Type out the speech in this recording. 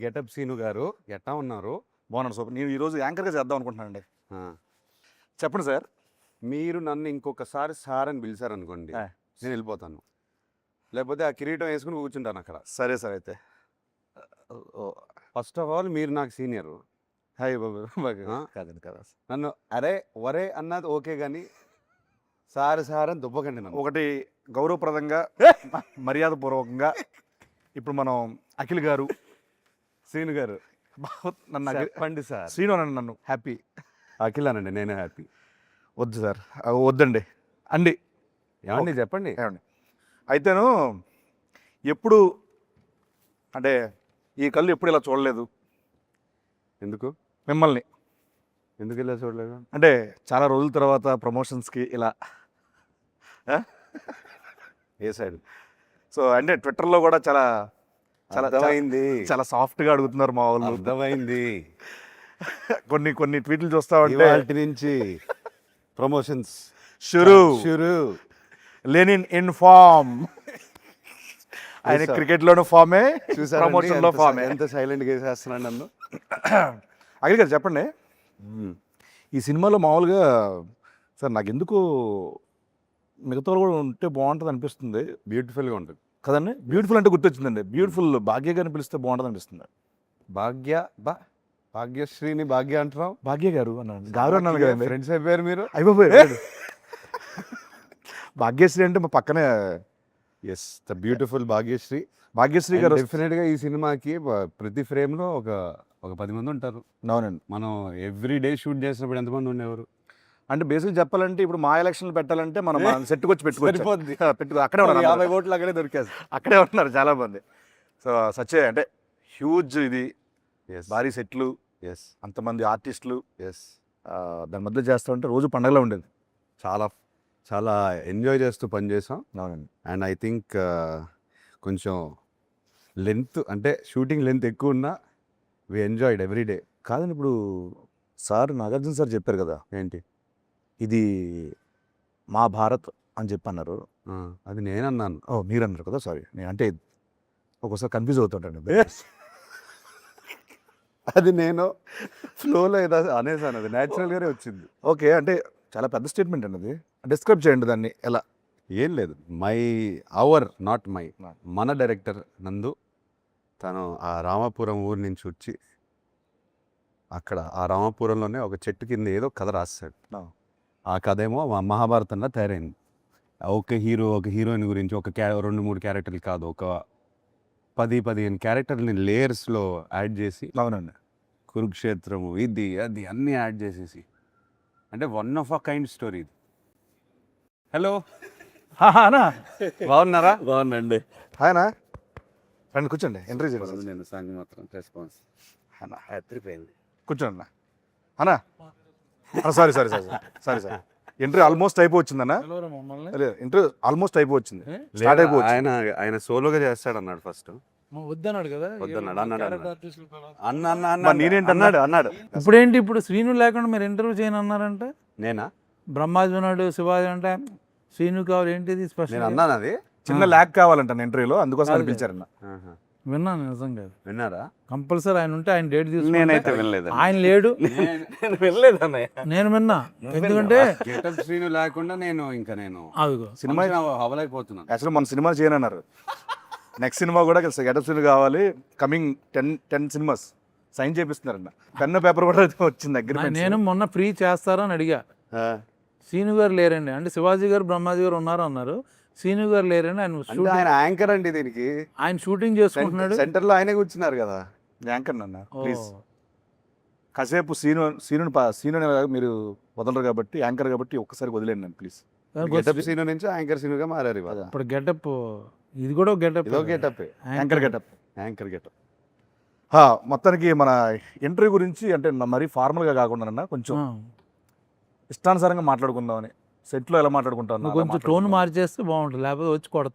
Getup scene గారు ఎట్టా ఉన్నారు? బాగున్నాను సూపర్. నేను ఈరోజు యాంకర్గా చేద్దాం అనుకుంటున్నానండి. ఆ, చెప్పండి సార్. మీరు నన్ను ఇంకొకసారి సార్ అని పిలిచారనుకోండి, ఆ. నేను వెళ్ళిపోతాను. లేకపోతే ఆ కిరీటం వేసుకుని కూర్చుంటాను అక్కడ. సరే సార్ అయితే. ఓ, ఫస్ట్ ఆఫ్ ఆల్ మీరు నాకు సీనియర్. హాయ్ బాబు. ఆ? కాదండి కదా. నన్ను అరే వరే అన్నది ఓకే, కానీ సార్ సార్ అని దుబ్బకండి నన్ను. ఒకటి గౌరవప్రదంగా మర్యాదపూర్వకంగా ఇప్పుడు మనం అఖిల్ గారు సీను గారు నన్ను చెప్పండి సార్. శ్రీను అనండి నన్ను హ్యాపీ. అఖిల్ అనండి, నేను హ్యాపీ. వద్దు సార్, వద్దండి అండి. ఏమండి చెప్పండి. ఏమండి అయితేను ఎప్పుడు అంటే ఈ కళ్ళు ఎప్పుడు ఇలా చూడలేదు ఎందుకు మిమ్మల్ని. ఎందుకు ఇలా చూడలేదు? అంటే చాలా రోజుల తర్వాత ప్రమోషన్స్కి ఇలా ఏ సైడ్? సో అంటే ట్విట్టర్లో కూడా చాలా చాలా అర్థమైంది, చాలా సాఫ్ట్గా అడుగుతున్నారు మా వాళ్ళు. అర్థమైంది. కొన్ని కొన్ని ట్వీట్లు చూస్తా ఉంటే ఇవాల్టి నుంచి ప్రమోషన్స్ షురు షురు. Lenin in form. ఆయన చూసా. క్రికెట్లోనూ ఫామే, చూసారండి ప్రమోషన్లో ఎంత ఫామే. ఎంత సైలెంట్గా వేసేస్తున్నాడు నన్ను. అఖిల్ గారు చెప్పండి, ఈ సినిమాలో మామూలుగా సార్ నాకు ఎందుకు మిగతా వాళ్ళు కూడా ఉంటే బాగుంటుంది అనిపిస్తుంది బ్యూటిఫుల్గా ఉంటుంది కదండి. బ్యూటిఫుల్ అంటే గుర్తొచ్చిందండి, బ్యూటిఫుల్ భాగ్య గారిని పిలిస్తే బాగుంటుంది అనిపిస్తుంది. భాగ్య భాగ్యశ్రీని భాగ్య అంటున్నావు. భాగ్య గారు అన్నాను, గారు అన్నాను కదండి. ఫ్రెండ్స్ అయిపోయారు మీరు. అయిపోయి భాగ్యశ్రీ అంటే మా పక్కనే. Yes, the beautiful Bhagyashree. Bhagyashree గారు డెఫినెట్గా ఈ సినిమాకి ప్రతి ఫ్రేమ్లో ఒక ఒక 10 మంది ఉంటారు. అవునండి. మనం ఎవ్రీ డే షూట్ చేసినప్పుడు ఎంతమంది ఉండేవారు? అంటే బేసిక్ చెప్పాలంటే ఇప్పుడు మా ఎలక్షన్లు పెట్టాలంటే మనం సెట్కి వచ్చి పెట్టుకోవచ్చు. సరిపోద్ది. అక్కడే ఉన్నారు 50 ఓట్లు అక్కడే దొరికేస్తారు. అక్కడే ఉన్నారు చాలా మంది. సో సచ్చే అంటే హ్యూజ్ ఇది ఎస్ భారీ సెట్లు, ఎస్ అంతమంది ఆర్టిస్టులు ఎస్ దాని మధ్య చేస్తూ ఉంటే రోజు పండగలా ఉండేది. చాలా చాలా ఎంజాయ్ చేస్తూ పనిచేసాం. అవునండి. అండ్ ఐ థింక్ కొంచెం లెంత్ అంటే షూటింగ్ లెంత్ ఎక్కువ ఉన్నా వి ఎంజాయ్డ్ ఎవ్రీ డే. కాదండి ఇప్పుడు సార్ నాగార్జున సార్ చెప్పారు కదా, ఏంటి? ఇది మా భారత్ అని చెప్పి అన్నారు. అది నేనన్నాను. ఓ మీరు అన్నారు కదా, సారీ. నేను అంటే ఒక్కోసారి కన్ఫ్యూజ్ అవుతుంటాను. అది నేను ఫ్లోలో ఏదో అనేసాను, అది న్యాచురల్గానే వచ్చింది. ఓకే, అంటే చాలా పెద్ద స్టేట్మెంట్ అండి అది. డిస్క్రైబ్ చేయండి దాన్ని ఎలా. ఏం లేదు, నాట్ మై మన డైరెక్టర్ నందు తను ఆ రామాపురం ఊరి నుంచి వచ్చి అక్కడ ఆ రామాపురంలోనే ఒక చెట్టు కింద ఏదో కథ రాస్తాడు. ఆ కథ ఏమో మహాభారతంలో తయారైంది. ఒక హీరో ఒక హీరోయిన్ గురించి ఒక 2-3 క్యారెక్టర్లు కాదు, ఒక 10-15 క్యారెక్టర్ని లేయర్స్లో యాడ్ చేసి, అవునండి, కురుక్షేత్రము ఇది అది అన్నీ యాడ్ చేసేసి, అంటే one of a kind story ఇది. హలో, బాగున్నారా? బాగుందండి. ఆయన రండి కూర్చోండి, ఎంట్రీ చేయండి. నేను సాంగ్ మాత్రం రెస్పాన్స్ అన్నా ఎత్తిపోయింది. కూర్చోండి అన్నా. Sorry sorry sorry sorry sir, entry almost అయిపోవచ్చిందన్నా. లేదు, ఎంట్రీ ఆల్మోస్ట్ అయిపోవచ్చింది, స్టార్ట్ అయిపోవచ్చు. ఆయన సోలోగా చేస్తాడు అన్నాడు ఫస్ట్. వద్దన్నాడు కదా, వద్దన్నాడు, అన్నాడు. నేనేంటి అన్నాడు. ఇప్పుడేంటి ఇప్పుడు శ్రీను లేకుండా మీరు ఇంటర్వ్యూ చేయను అన్నారంటే, నేనా? బ్రహ్మాజీ ఉన్నాడు, శివాజీ అంటే శ్రీను కావాలి, ఏంటిది నేను స్పెషల్? అన్నాను అది. చిన్న ల్యాక్ కావాలంట ఇంటర్వ్యూలో, అందుకోసం అని పిలిచారన్న. ఆహా. విన్నాను నిజంగా. విన్నారా? కంపల్సరీ ఆయన ఉంటే ఆయన డేట్ నేనైతే తీసుకుంటే, వినలేదు. ఆయన లేడు, నేను వినలేదు అన్నయ్య. నేను విన్నా. ఎందుకంటే గెటప్ శ్రీను లేకుండా నేను అదిగో సినిమా అవలేకపోతున్నాను. యాక్చువల్లీ మన సినిమా చేయనన్నారు. నెక్స్ట్ సినిమా కూడా గెటప్ సీన్ కావాలి, కమింగ్ 10 సినిమాస్ సైన్ చేపిస్తున్నారన్న. పెన్ పేపర్ కూడా వచ్చింది దగ్గర. నేను మొన్న ఫ్రీ చేస్తారని అడిగా, శ్రీను గారు లేరండి అంటే, శివాజీ గారు బ్రహ్మాజీ గారు ఉన్నారు అన్నారు, శ్రీను గారు లేరండి. ఆయన యాంకర్ అండి దీనికి. ఆయన షూటింగ్ చేసుకుంటున్నాడు. సెంటర్ లో ఆయనే కూర్చున్నారు కదా. యాంకర్ అన్న ప్లీజ్ కాసేపు సీను మీరు వదలరు కాబట్టి, యాంకర్ కాబట్టి ఒక్కసారి వదిలేండి నన్ను ప్లీజ్. గెటప్ సీను నుంచి యాంకర్ సీనుగా మారారు ఇవాళ. ఇప్పుడు గెటప్ ఇది కూడా గెటప్, ఇదో getup, anchor getup. Anchor getup. మొత్తానికి మన ఇంటర్వ్యూ గురించి అంటే మరీ ఫార్మల్గా కాకుండా కొంచెం ఇష్టానుసారంగా మాట్లాడుకుందామని. సెట్లో ఎలా మాట్లాడుకుంటాను కొంచెం టోన్ మార్చేస్తే బాగుంటుంది, లేకపోతే వచ్చి కొడతా.